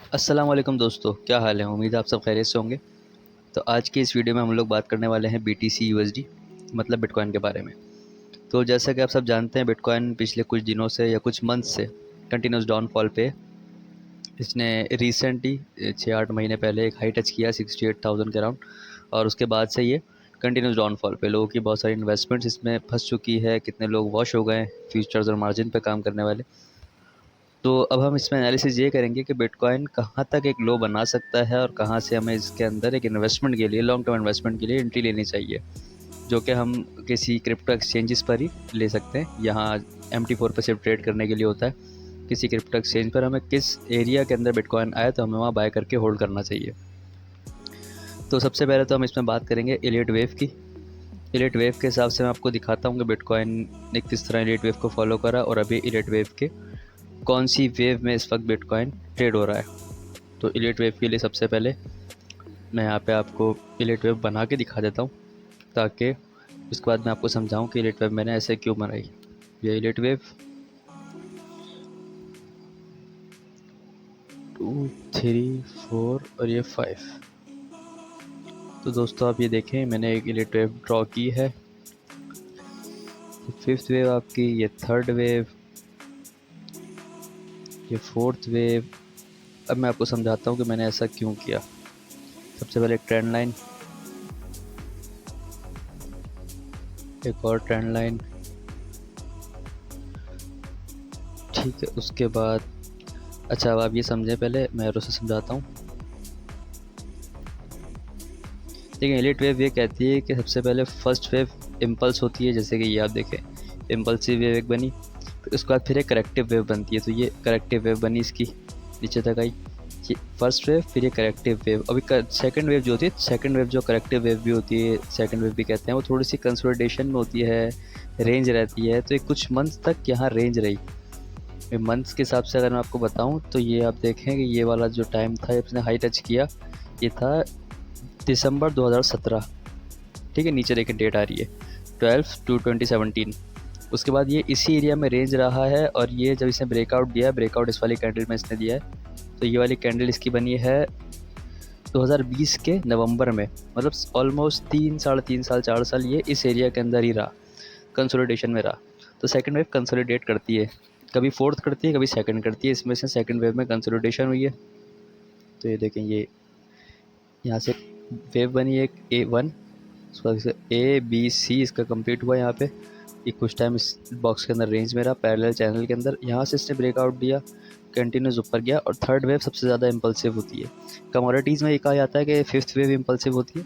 अस्सलाम वालेकुम दोस्तों, क्या हाल है। उम्मीद है आप सब खैरियत से होंगे। तो आज की इस वीडियो में हम लोग बात करने वाले हैं BTC USD मतलब बिटकॉइन के बारे में। तो जैसा कि आप सब जानते हैं, बिटकॉइन पिछले कुछ दिनों से या कुछ मंथ से कंटिन्यूस डाउनफॉल पे। इसने रिसेंटली 6-8 महीने पहले एक हाई टच किया 68,000 के अराउंड, और उसके बाद से ये कंटिन्यूस डाउनफॉल पे। लोगों की बहुत सारी इन्वेस्टमेंट्स इसमें फंस चुकी है, कितने लोग वॉश हो गए फ्यूचर्स और मार्जिन पे काम करने वाले। तो अब हम इसमें एनालिसिस ये करेंगे कि बिटकॉइन कहाँ तक एक लो बना सकता है और कहाँ से हमें इसके अंदर एक इन्वेस्टमेंट के लिए, लॉन्ग टर्म इन्वेस्टमेंट के लिए एंट्री लेनी चाहिए, जो कि हम किसी क्रिप्टो एक्सचेंजेस पर ही ले सकते हैं। यहाँ MT4 पर सिर्फ ट्रेड करने के लिए होता है। किसी क्रिप्टो एक्सचेंज पर हमें किस एरिया के अंदर बिटकॉइन आए तो हमें वहाँ बाय करके होल्ड करना चाहिए। तो सबसे पहले तो हम इसमें बात करेंगे एलियट वेव की। एलियट वेव के हिसाब से मैं आपको दिखाता हूँ कि बिटकॉइन ने किस तरह एलियट वेव को फॉलो करा और अभी एलियट वेव के कौन सी वेव में इस वक्त बिटकॉइन ट्रेड हो रहा है। तो एलियट वेव के लिए सबसे पहले मैं यहाँ पे आपको एलियट वेव बना के दिखा देता हूँ, ताकि उसके बाद मैं आपको समझाऊँ कि एलियट वेव मैंने ऐसे क्यों बनाई। ये एलियट वेव 2, 3, 4 और ये 5। तो दोस्तों आप ये देखें, मैंने एक एलियट वेव ड्रॉ की है। फिफ्थ वेव आपकी, ये थर्ड वेव, ये फोर्थ वेव। अब मैं आपको समझाता हूँ कि मैंने ऐसा क्यों किया। सबसे पहले एक ट्रेंड लाइन, एक और ट्रेंड लाइन, ठीक है। उसके बाद अच्छा, अब आप ये समझें, पहले मैं एरो से समझाता हूँ। देखिए, एलिट वेव ये कहती है कि सबसे पहले फर्स्ट वेव इम्पल्स होती है, जैसे कि ये आप देखें, इम्पल्सिव वेव एक बनी, फिर उसके बाद फिर एक करेक्टिव वेव बनती है। तो ये करेक्टिव वेव बनी, इसकी नीचे तक आई, ये फर्स्ट वेव, फिर ये करेक्टिव वेव। अभी सेकंड वेव जो होती है, सेकंड वेव जो करेक्टिव वेव भी होती है, सेकंड वेव भी कहते हैं, वो थोड़ी सी कंसोलिडेशन में होती है, रेंज रहती है। तो ये कुछ मंथ्स तक यहाँ रेंज रही। मंथ्स के हिसाब से अगर मैं आपको बताऊं तो ये आप देखें कि ये वाला जो टाइम था, इसने हाई टच किया, ये था दिसंबर 2017, ठीक है। नीचे देखें डेट आ रही है 12/2/2017। उसके बाद ये इसी एरिया में रेंज रहा है, और ये जब इसने ब्रेकआउट दिया, ब्रेकआउट इस वाली कैंडल में इसने दिया है। तो ये वाली कैंडल इसकी बनी है 2020 के नवंबर में, मतलब ऑलमोस्ट 3-3.5 साल 4 साल ये इस एरिया के अंदर ही रहा, कंसोलिडेशन में रहा। तो सेकंड वेव कंसोलिडेट करती है, कभी फोर्थ करती है, कभी सेकंड करती है। इसमें से सेकंड वेव में कंसोलिडेशन हुई है। तो ये देखें, ये यहाँ से वेव बनी एक A1, उसके बाद ABC इसका कंप्लीट हुआ यहाँ पे। ये कुछ टाइम इस बॉक्स के अंदर रेंज में रहा, पैरेलल चैनल के अंदर। यहाँ से इसने ब्रेकआउट दिया, कंटिन्यूस ऊपर गया, और थर्ड वेव सबसे ज़्यादा इम्पल्सिव होती है। कमोडिटीज़ में ये कहा जाता है कि फिफ्थ वेव इम्पल्सिव होती है,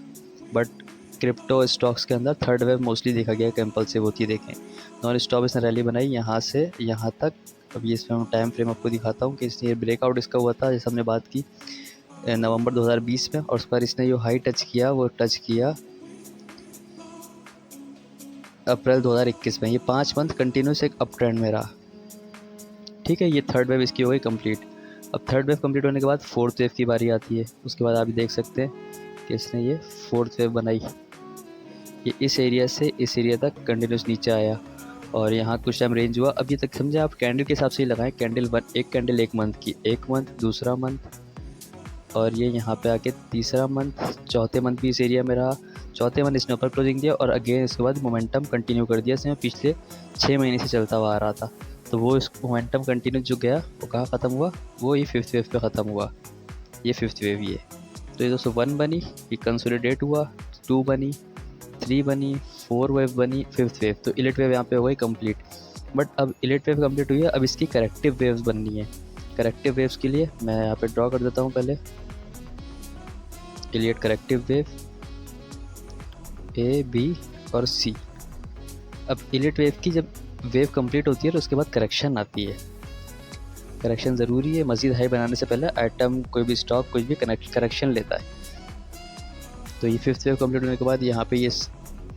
बट क्रिप्टो स्टॉक्स के अंदर थर्ड वेव मोस्टली देखा गया कि इम्पल्सिव होती है। देखें, नॉन स्टॉप इसने रैली बनाई यहाँ से यहाँ तक। अब ये इसमें टाइम फ्रेम आपको दिखाता हूँ कि इसने ब्रेकआउट इसका हुआ था, जैसे हमने बात की, नवंबर 2020 में। और उस पर इसने जो हाई टच किया, वो टच किया अप्रैल 2021 में। ये 5 मंथ कंटिन्यूस एक अप ट्रेंड में रहा, ठीक है। ये थर्ड वेव इसकी हो गई कंप्लीट। अब थर्ड वेव कंप्लीट होने के बाद फोर्थ वेव की बारी आती है। उसके बाद आप देख सकते हैं कि इसने ये फोर्थ वेव बनाई। ये इस एरिया से इस एरिया तक कंटिन्यूस नीचे आया, और यहाँ कुछ टाइम रेंज हुआ। अब ये तक समझे आप, कैंडल के हिसाब से ही लगाएं। कैंडल एक कैंडल एक मंथ की, एक मंथ, दूसरा मंथ, और ये यहाँ पे आके तीसरा मंथ, चौथे मंथ भी इस एरिया में रहा। चौथे मंथ इसने ऊपर क्लोजिंग दिया, और अगेन इसके बाद मोमेंटम कंटिन्यू कर दिया। इसमें पिछले 6 महीने से चलता हुआ आ रहा था। तो वो इस मोमेंटम कंटिन्यू जो गया, वो कहाँ ख़त्म हुआ, वो ये फिफ्थ वेव पे ख़त्म हुआ। ये फिफ्थ वेव ये। तो ये दोस्तों 1 बनी, ये कंसोलिडेट हुआ, 2 बनी, 3 बनी, 4 वेव बनी, फिफ्थ वेव। तो इलिट वेव यहाँ पे हो गई कंप्लीट। बट अब इलिट वेव कंप्लीट हुई है, अब इसकी करेक्टिव वेव्स बननी है। करेक्टिव वेव्स के लिए मैं यहाँ पे ड्रॉ कर देता हूँ पहले Elliott corrective wave A, B और C। अब इलियट वेव की जब वेव कंप्लीट होती है तो उसके बाद करेक्शन आती है। करेक्शन ज़रूरी है, मज़ीद हाई बनाने से पहले आइटम, कोई भी स्टॉक, कुछ भी करेक्शन लेता है। तो ये फिफ्थ वेव कंप्लीट होने के बाद यहाँ पे ये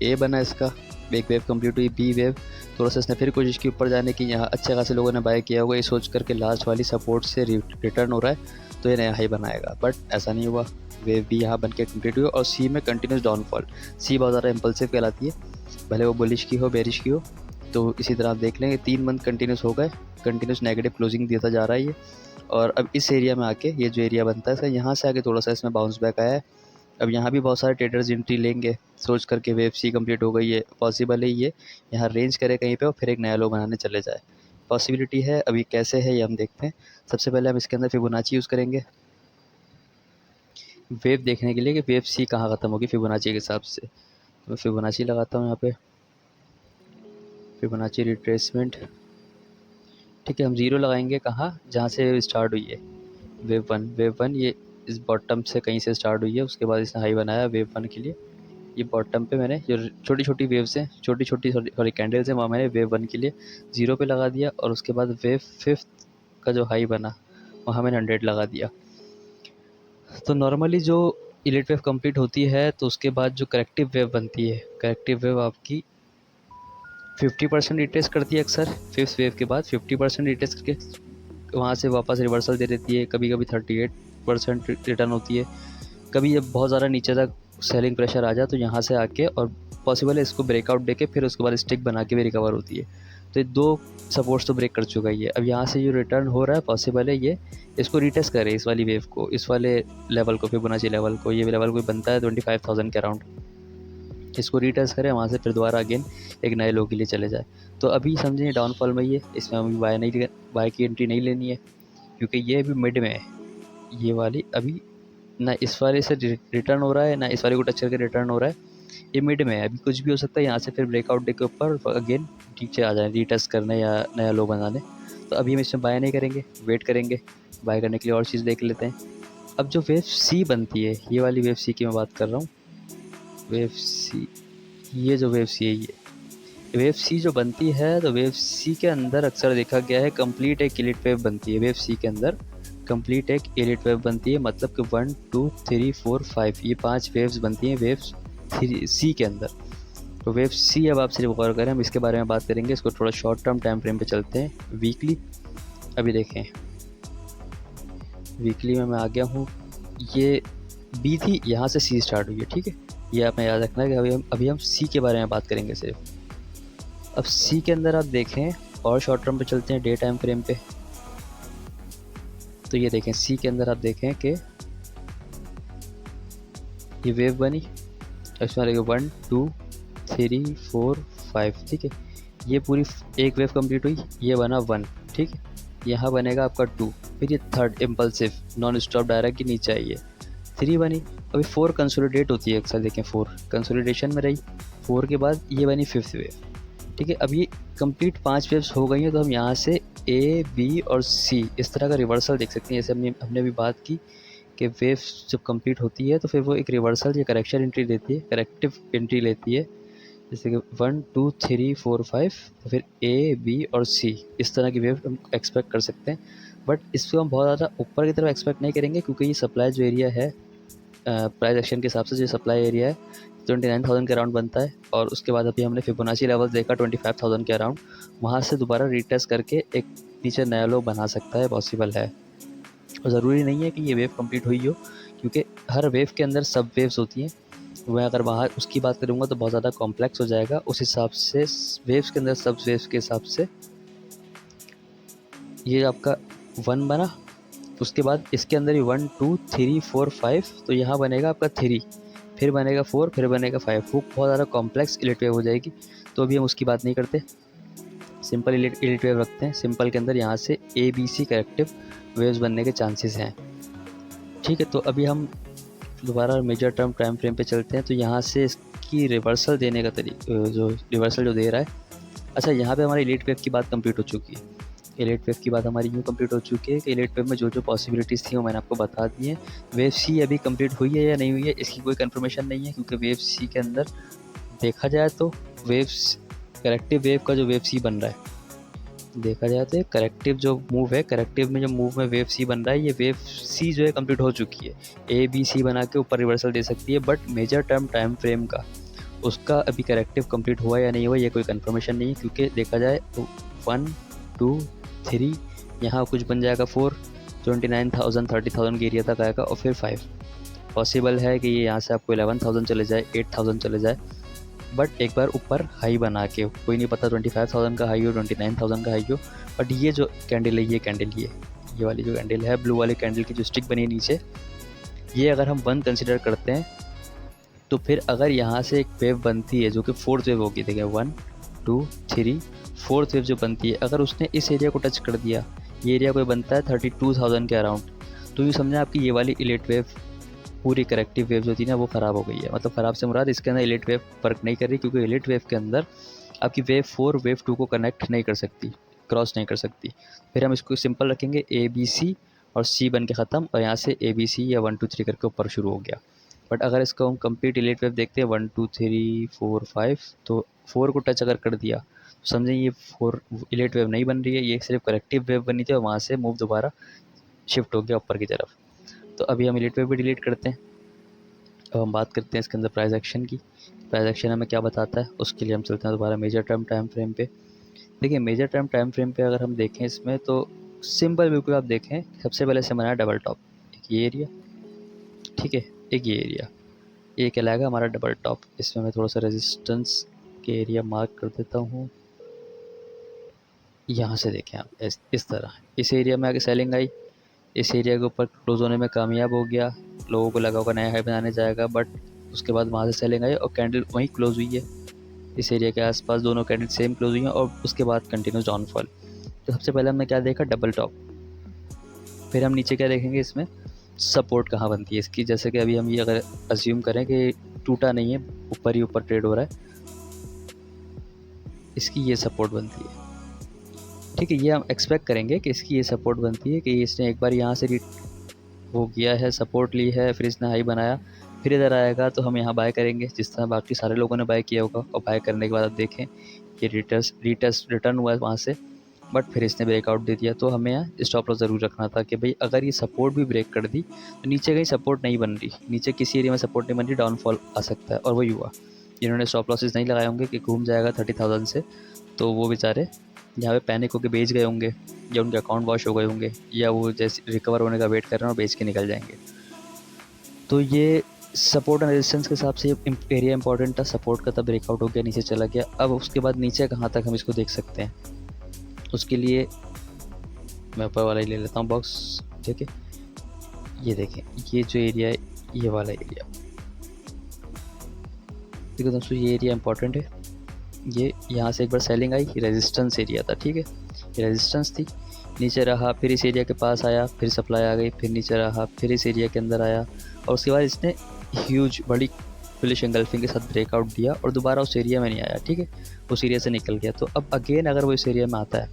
A बना, इसका एक वेव कंप्लीट हुई। B वेव थोड़ा सा इसने फिर कोशिश की ऊपर जाने की, यहाँ अच्छे खासे लोगों ने बाय किया होगा, ये सोच कर के लास्ट वाली सपोर्ट से रिटर्न हो रहा है तो ये नया हाई बनाएगा, बट ऐसा नहीं हुआ। वेव भी यहाँ बन के कम्प्लीट हुई, और C में कंटिन्यूस डाउनफॉल। C बहुत ज़्यादा इम्पल्सिव कहलाती है, भले वो बुलिश की हो, बेरिश की हो। तो इसी तरह आप देख लेंगे 3 मंथ कंटिन्यूस हो गए, कंटिन्यूस नेगेटिव क्लोजिंग देता जा रहा है ये। और अब इस एरिया में आके ये जो एरिया बनता है इसका, यहाँ से आके थोड़ा सा इसमें बाउंस बैक आया है। अब यहाँ भी बहुत सारे ट्रेडर्स एंट्री लेंगे सोच करके वेव सी कंप्लीट हो गई है, पॉसिबल है ये यहाँ रेंज करे कहीं पे और फिर एक नया लो बनाने चले जाए, पॉसिबिलिटी है। अभी कैसे है ये हम देखते हैं। सबसे पहले हम इसके अंदर फिबोनाची यूज़ करेंगे वेव देखने के लिए कि वेव सी कहाँ ख़त्म होगी फिबोनाची के हिसाब से। तो मैं फिबोनाची लगाता हूँ यहाँ पे, फिबोनाची रिट्रेसमेंट। ठीक है, हम ज़ीरो लगाएंगे कहाँ, जहाँ से वेव स्टार्ट हुई है वेव वन ये इस बॉटम से कहीं से स्टार्ट हुई है, उसके बाद इसने हाई बनाया वेव वन के लिए। ये बॉटम पे मैंने जो छोटी छोटी वेव्स हैं, छोटी छोटी सॉरी कैंडल्स हैं, वहाँ मैंने वेव वन के लिए 0 पे लगा दिया और उसके बाद वेव फिफ्थ का जो हाई बना वहाँ मैंने 100 लगा दिया। तो नॉर्मली जो इलीट वेव कंप्लीट होती है तो उसके बाद जो करेक्टिव वेव बनती है, करेक्टिव वेव आपकी 50% रिट्रेस करती है अक्सर, फिफ्थ वेव के बाद 50% रिट्रेस करके वहाँ से वापस रिवर्सल दे देती है। कभी कभी 38% रिटर्न होती है। कभी जब बहुत ज़्यादा नीचे तक सेलिंग प्रेशर आ जाए तो यहाँ से आके और पॉसिबल है इसको ब्रेकआउट देके फिर उसके बाद स्टिक बना के भी रिकवर होती है। तो ये 2 सपोर्ट्स तो ब्रेक कर चुका है ये। अब यहाँ से जो रिटर्न हो रहा है पॉसिबल है ये इसको रिटेस्ट करे, इस वाली वेव को, इस वाले लेवल को, फिबोनाची लेवल को। ये लेवल कोई बनता है 25,000 के अराउंड, इसको रिटेस्ट करें, वहाँ से फिर दोबारा अगेन एक नए लो के लिए चले जाए। तो अभी समझिए डाउनफॉल में ये, इसमें अभी बाय की एंट्री नहीं लेनी है क्योंकि ये अभी मिड में है। ये वाली अभी ना इस वाले से रिटर्न हो रहा है ना इस वाले को टच करके रिटर्न हो रहा है, ये मिड में है। अभी कुछ भी हो सकता है, यहाँ से फिर ब्रेकआउट डे के ऊपर अगेन नीचे आ जाए रीटेस्ट करने या नया लो बनाने। तो अभी हम इसमें बाय नहीं करेंगे, वेट करेंगे। बाय करने के लिए और चीज़ देख लेते हैं। अब जो वेव सी बनती है, ये वाली वेव सी की मैं बात कर रहा हूँ, वेव सी, ये जो वेव सी है, ये वेव सी जो बनती है तो वेव सी के अंदर अक्सर देखा गया है कंप्लीट एक इलिट वेव बनती है। वेव सी के अंदर कंप्लीट एक इलिट वेव बनती है, मतलब कि 1 2 3 4 5 ये 5 वेव्स बनती हैं वेव सी के अंदर। तो वेव सी अब आप सिर्फ गौर करें, हम इसके बारे में बात करेंगे। इसको थोड़ा शॉर्ट टर्म टाइम फ्रेम पे चलते हैं, वीकली। अभी देखें वीकली में मैं आ गया हूँ, ये बी थी, यहाँ से सी स्टार्ट हुई है। ठीक है, ये आपने याद रखना है कि अभी हम सी के बारे में बात करेंगे सिर्फ। अब सी के अंदर आप देखें और शॉर्ट टर्म पे चलते हैं, डे टाइम फ्रेम पे। तो ये देखें सी के अंदर आप देखें कि ये वेव बनी, इसमें लगेगा 1 2 3 4 5। ठीक है, ये पूरी एक वेव कंप्लीट हुई, ये बना 1। ठीक है, यहाँ बनेगा आपका 2, फिर ये third impulsive non stop direct की नीचे आई है, 3 बनी। अभी 4 कंसोलिडेट होती है अक्सर, देखें 4 कंसोलिडेशन में रही, 4 के बाद ये बनी फिफ्थ वेव। ठीक है, अब ये कंप्लीट 5 वेव्स हो गई हैं। तो हम यहाँ से ए बी और सी इस तरह का रिवर्सल देख सकते हैं। जैसे हमने भी बात की कि वेव जब कंप्लीट होती है तो फिर वो एक रिवर्सल या करेक्शन एंट्री देती है, करेक्टिव एंट्री लेती है। जैसे कि 1 2 3 4 5, तो फिर ए बी और सी इस तरह की वेव हम एक्सपेक्ट कर सकते हैं। बट इसको हम बहुत ज़्यादा ऊपर की तरफ एक्सपेक्ट नहीं करेंगे क्योंकि ये सप्लाई जो एरिया है प्राइस एक्शन के हिसाब से जो सप्लाई एरिया है 29,000 के अराउंड बनता है। और उसके बाद अभी हमने फिबोनाची लेवल देखा 25,000 के अराउंड, वहाँ से दोबारा रिटेस्ट करके एक नीचे नया लो बना सकता है, पॉसिबल है। और ज़रूरी नहीं है कि ये वेव कंप्लीट हुई हो क्योंकि हर वेव के अंदर सब वेव्स होती हैं। मैं अगर वहाँ उसकी बात करूँगा तो बहुत ज़्यादा कॉम्प्लेक्स हो जाएगा। उस हिसाब से वेव्स के अंदर सब वेव्स के हिसाब से ये आपका 1 बना, उसके बाद इसके अंदर ही 1 2 3 4 5, तो यहाँ बनेगा आपका 3, फिर बनेगा 4, फिर बनेगा 5। वो बहुत ज़्यादा कॉम्प्लेक्स इलिट वेव हो जाएगी, तो अभी हम उसकी बात नहीं करते, सिंपल इलिट वेव रखते हैं। सिंपल के अंदर यहाँ से A B C corrective waves बनने के चांसेस हैं। ठीक है, तो अभी हम दोबारा मेजर टर्म टाइम फ्रेम पे चलते हैं। तो यहाँ से इसकी रिवर्सल देने का तरीका, जो रिवर्सल जो दे रहा है, अच्छा यहाँ पे हमारी इलिट वेव की बात कंप्लीट हो चुकी है। इलिट वेव की बात हमारी यूँ कंप्लीट हो चुकी है कि इलिट वेव में जो जो पॉसिबिलिटीज़ थी वो मैंने आपको बता दी है। वेव सी अभी कंप्लीट हुई है या नहीं हुई है इसकी कोई कंफर्मेशन नहीं है क्योंकि वेव सी के अंदर देखा जाए तो वेव्स करेक्टिव वेव का जो वेव सी बन रहा है, देखा जाए तो करेक्टिव जो मूव है, करेक्टिव में जो मूव में वेव सी बन रहा है, ये वेव सी जो है कंप्लीट हो चुकी है। ए बी सी बना के ऊपर रिवर्सल दे सकती है, but major term time frame का उसका अभी करेक्टिव कंप्लीट हुआ या नहीं हुआ ये कोई कंफर्मेशन नहीं है क्योंकि देखा जाए तो 1 2 3 यहाँ कुछ बन जाएगा 4, 29,000 30,000 के एरिया तक आएगा और फिर 5। पॉसिबल है कि ये यहाँ से आपको 11,000 चले जाए, 8,000 चले जाए, बट एक बार ऊपर हाई बना के, कोई नहीं पता 25,000 का हाई हो 29,000 का हाई हो, बट ये जो कैंडल है, ये कैंडल ये वाली जो कैंडल है, ब्लू वाली कैंडल की जो स्टिक बनी है नीचे, ये अगर हम 1 कंसिडर करते हैं तो फिर अगर यहाँ से एक वेव बनती है जो कि 4th वेव होगी, देखिए 1 2 3 4th वेव जो बनती है, अगर उसने इस एरिया को टच कर दिया, ये एरिया कोई बनता है 32,000 के अराउंड, तो यूँ समझें आपकी ये वाली इलेट वेव, पूरी करेक्टिव वेव जो थी ना वो ख़राब हो गई है। मतलब ख़राब से मुराद इसके अंदर इलेट वेव वर्क नहीं कर रही, क्योंकि इलेट वेव के अंदर आपकी वेव 4 वेव 2 को कनेक्ट नहीं कर सकती, क्रॉस नहीं कर सकती। फिर हम इसको सिंपल रखेंगे ABC और C बन के ख़त्म, और यहाँ से ABC या 1 2 3 करके ऊपर शुरू हो गया। बट अगर इसको हम कंप्लीट इलेट वेव देखते हैं 1 2 3 4 5, तो 4 को टच अगर कर दिया तो समझें ये 4 इलेट वेव नहीं बन रही है, ये सिर्फ करेक्टिव वेव बनी थी और वहाँ से मूव दोबारा शिफ्ट हो गया ऊपर की तरफ। तो अभी हम इलेट वेव भी डिलीट करते हैं। अब हम बात करते हैं इसके अंदर प्राइस एक्शन की। प्राइस एक्शन हमें क्या बताता है, उसके लिए हम चलते हैं दोबारा मेजर टर्म टाइम फ्रेम पे। देखिए मेजर टर्म टाइम फ्रेम पे अगर हम देखें इसमें तो सिंपल बिल्कुल आप देखें, सबसे पहले से बनाया डबल टॉप, एक ये एरिया, ठीक है, एक ये एरिया, ये कहलाएगा हमारा डबल टॉप। इसमें मैं थोड़ा सा रेजिस्टेंस के एरिया मार्क कर देता हूँ। यहाँ से देखें आप इस तरह, इस एरिया में आगे सेलिंग आई, इस एरिया के ऊपर क्लोज होने में कामयाब हो गया, लोगों को लगा होगा नया हाई बनाने जाएगा, बट उसके बाद वहाँ से सेलिंग आई और कैंडल वहीं क्लोज हुई है। इस एरिया के आसपास दोनों कैंडल सेम क्लोज हुई हैं और उसके बाद कंटिन्यूस डाउनफॉल। तो सबसे पहले हमने क्या देखा, डबल टॉप। फिर हम नीचे क्या देखेंगे, इसमें सपोर्ट कहाँ बनती है इसकी। जैसे कि अभी हम ये अगर अज्यूम करें कि टूटा नहीं है, ऊपर ही ऊपर ट्रेड हो रहा है, इसकी ये सपोर्ट बनती है, ठीक है। ये हम एक्सपेक्ट करेंगे कि इसकी ये सपोर्ट बनती है कि इसने एक बार यहाँ से वो किया है, सपोर्ट ली है, फिर इसने हाई बनाया, फिर इधर आएगा तो हम यहाँ बाय करेंगे जिस तरह बाकी सारे लोगों ने बाय किया होगा। और बाय करने के बाद आप देखें ये रिटर्न हुआ है वहाँ से, बट फिर इसने ब्रेकआउट दे दिया। तो हमें यहाँ स्टॉप लॉस ज़रूर रखना था कि भाई अगर ये सपोर्ट भी ब्रेक कर दी तो नीचे कहीं सपोर्ट नहीं बन रही, नीचे किसी एरिया में सपोर्ट नहीं बन रही, डाउनफॉल आ सकता है। और वही हुआ, जिन्होंने स्टॉप लॉसेस नहीं लगाए होंगे कि घूम जाएगा 30,000 से, तो वो बेचारे यहाँ पे पैनिक होकर बेच गए होंगे, या उनके अकाउंट वॉश हो गए होंगे, या वो जैसे रिकवर होने का वेट कर रहे हैं और बेच के निकल जाएंगे। तो ये सपोर्ट एंड रेजिस्टेंस के हिसाब से एरिया इंपॉर्टेंट था। सपोर्ट का तब ब्रेकआउट हो गया, नीचे चला गया। अब उसके बाद नीचे कहाँ तक हम इसको देख सकते हैं, उसके लिए मैं ऊपर वाला ही ले लेता हूँ बॉक्स, ठीक है। ये देखें, ये जो एरिया है, ये वाला एरिया, देखो दोस्तों ये एरिया इंपॉर्टेंट है। ये यहाँ से एक बार सेलिंग आई, रेजिस्टेंस एरिया था, ठीक है, ये रेजिस्टेंस थी, नीचे रहा, फिर इस एरिया के पास आया, फिर सप्लाई आ गई, फिर नीचे रहा, फिर इस एरिया के अंदर आया, और उसके बाद इसने ह्यूज बड़ी बुलिश एंगल्फिंग के साथ ब्रेकआउट दिया और दोबारा उस एरिया में नहीं आया, ठीक है, उस एरिया से निकल गया। तो अब अगेन अगर वो इस एरिया में आता है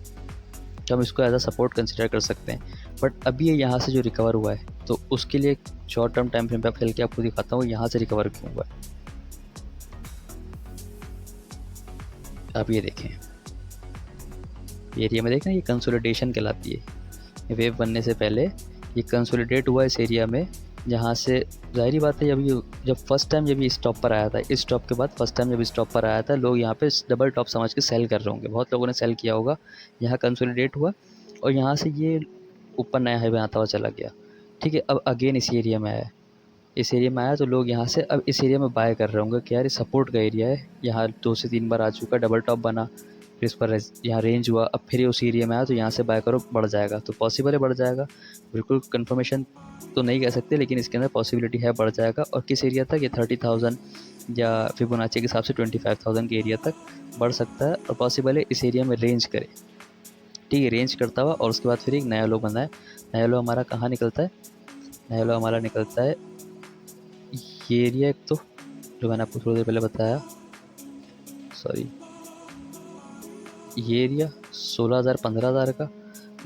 तो हम इसको एज अ सपोर्ट कंसिडर कर सकते हैं। बट अभी ये यहाँ से जो रिकवर हुआ है, तो उसके लिए शॉर्ट टर्म टाइम फ्रेम पे आप चल के आपको दिखाता हूँ यहाँ से रिकवर क्यों हुआ है। आप ये देखें, एरिया में देखें, ये कंसोलिडेशन कहलाती है। वेव बनने से पहले ये कंसोलिडेट हुआ इस एरिया में, जहाँ से जाहिर बात है जब फर्स्ट टाइम जब ये स्टॉप पर आया था, इस स्टॉप के बाद फर्स्ट टाइम जब स्टॉप पर आया था, लोग यहाँ पे डबल टॉप समझ के सेल कर रहे होंगे, बहुत लोगों ने सेल किया होगा। यहाँ कंसोलिडेट हुआ और यहाँ से ये ऊपर नया हाई बनाता हुआ चला गया, ठीक है। अब अगेन इस एरिया में आया, इस एरिया में आया तो लोग यहाँ से अब इस एरिया में बाय कर रहे होंगे कि यार ये सपोर्ट का एरिया है, यहाँ 2 से 3 बार आ चुका, डबल टॉप बना, फिर इस पर यहाँ रेंज हुआ, अब फिर ये उस एरिया में आया तो यहाँ से बाय करो, बढ़ जाएगा। तो पॉसिबल है बढ़ जाएगा, बिल्कुल कंफर्मेशन तो नहीं कह सकते, लेकिन इसके अंदर पॉसिबिलिटी है बढ़ जाएगा। और किस एरिया तक, ये 30,000 या फिबोनाची के हिसाब से 25,000 के एरिया तक बढ़ सकता है, और पॉसिबल है इस एरिया में रेंज करे, ठीक है, रेंज करता हुआ। और उसके बाद फिर एक नया लो बना है। नया लो हमारा कहाँ निकलता है, नया लो हमारा निकलता है ये एरिया, एक तो जो मैंने आपको थोड़ी देर पहले बताया, सॉरी, ये एरिया 16,000 15,000 का।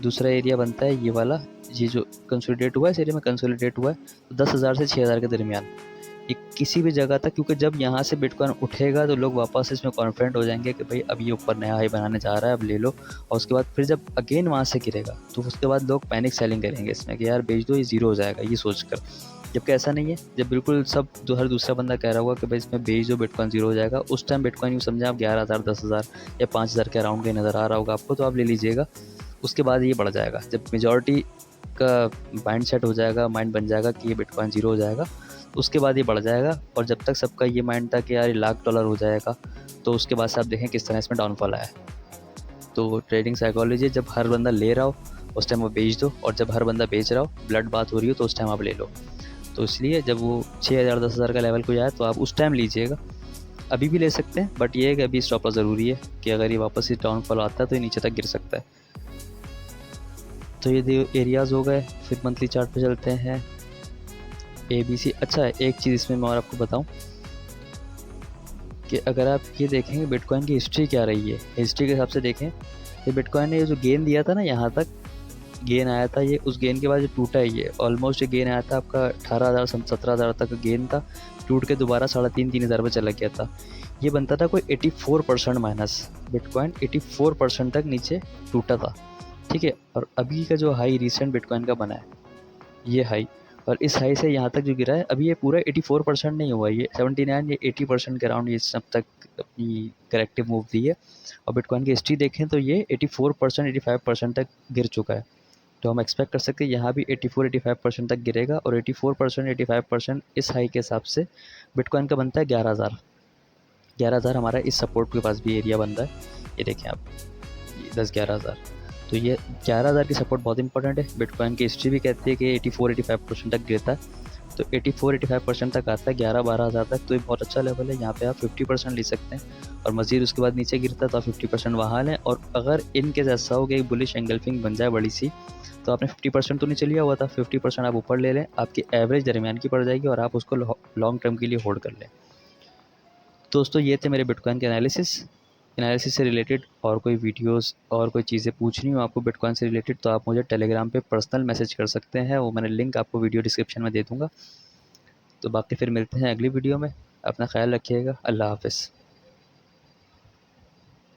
दूसरा एरिया बनता है ये वाला, ये जो कंसोलिडेट हुआ है, इस एरिया में कंसोलिडेट हुआ है तो 10,000 से 6,000 के दरमियान ये किसी भी जगह तक, क्योंकि जब यहाँ से बिटकॉइन उठेगा तो लोग वापस इसमें कॉन्फिडेंट हो जाएंगे कि भाई अब ये ऊपर नया हाई बनाने जा रहा है, अब ले लो। और उसके बाद फिर जब अगेन वहाँ से गिरेगा तो उसके बाद लोग पैनिक सेलिंग करेंगे इसमें कि यार बेच दो, ये ज़ीरो हो जाएगा, ये सोचकर। जबकि ऐसा नहीं है, जब बिल्कुल सब जो हर दूसरा बंदा कह रहा होगा कि भाई इसमें बेच दो, बिटकॉइन ज़ीरो हो जाएगा, उस टाइम बिटकॉइन यूँ समझें आप 11,000 10,000 या 5,000 के अराउंड कहीं नज़र आ रहा होगा आपको, तो आप ले लीजिएगा। उसके बाद ये बढ़ जाएगा, जब मेजॉरिटी का माइंड सेट हो जाएगा, माइंड बन जाएगा कि ये बिटकॉइन ज़ीरो हो जाएगा, उसके बाद ये बढ़ जाएगा, और जब तक सबका ये माइंड था कि यार ये $1,00,000 हो जाएगा, तो उसके बाद से आप देखें किस तरह इसमें डाउनफॉल आया। तो ट्रेडिंग साइकोलॉजी, जब हर बंदा ले रहा हो उस टाइम वो बेच दो, और जब हर बंदा बेच रहा हो, ब्लड बात हो रही हो, तो उस टाइम आप ले लो। तो इसलिए जब वो 6,000 10,000 का लेवल को जाए तो आप उस टाइम लीजिएगा। अभी भी ले सकते हैं, बट ये है कि अभी स्टॉप लॉस ज़रूरी है, कि अगर ये वापस से डाउनफॉल आता है तो ये नीचे तक गिर सकता है। तो ये एरियाज़ हो गए। फिर मंथली चार्ट पे चलते हैं। ABC। अच्छा, एक चीज़ इसमें मैं और आपको बताऊं कि अगर आप ये देखेंगे बिटकॉइन की हिस्ट्री क्या रही है, हिस्ट्री के हिसाब से देखें, ये बिटकॉइन ने ये जो गेन दिया था ना, यहाँ तक गेन आया था, ये उस गेन के बाद जो टूटा है, ये ऑलमोस्ट ये गेन आया था आपका 18,000 17,000 तक का गेन था। टूट के दोबारा 3,500 पे चला गया था। ये बनता था कोई 84% माइनस, बिटकॉइन 84% तक नीचे टूटा था। ठीक है, और अभी का जो हाई रिसेंट बिटकॉइन का बना है, ये हाई, और इस हाई से यहाँ तक जो गिरा है, अभी ये पूरा 84% नहीं हुआ, ये 79 या 80% के अराउंड ये सब तक अपनी करेक्टिव मूव दी है। और बिटकॉइन की हिस्ट्री देखें तो ये 84% 85% तक गिर चुका है। तो हम एक्सपेक्ट कर सकते हैं यहाँ भी 84-85% तक गिरेगा, और 84% 85% इस हाई के हिसाब से बिटकॉइन का बनता है 11,000। 11,000 हमारा इस सपोर्ट के पास भी एरिया बनता है। ये देखें आप, 10-11,000। तो ये 11,000 की सपोर्ट बहुत इंपॉर्टेंट है। बिटकॉइन की हिस्ट्री भी कहती है कि 84-85% तक गिरता है। तो 84-85% तक आता है 11-12,000 तक, तो ये बहुत अच्छा लेवल है। यहाँ पे आप 50% ले सकते हैं, और मज़ीद उसके बाद नीचे गिरता है तो आप 50% वहाँ लें। और अगर इनकेस ऐसा हो कि एक बुलिश एंगल्फिंग बन जाए बड़ी सी, तो आपने 50% तो नीचे लिया हुआ था, 50% आप ऊपर ले लें, आपकी एवरेज दरमियान की पड़ जाएगी, और आप उसको लॉन्ग टर्म के लिए होल्ड कर लें। दोस्तों, ये थे मेरे बिटकॉइन के एनालिसिस से रिलेटेड। और कोई वीडियोस और कोई चीज़ें पूछनी हो आपको बिटकॉइन से रिलेटेड, तो आप मुझे टेलीग्राम पे पर्सनल मैसेज कर सकते हैं, वो मैंने लिंक आपको वीडियो डिस्क्रिप्शन में दे दूँगा। तो बाकी फिर मिलते हैं अगली वीडियो में। अपना ख्याल रखिएगा। अल्लाह हाफ़िज़।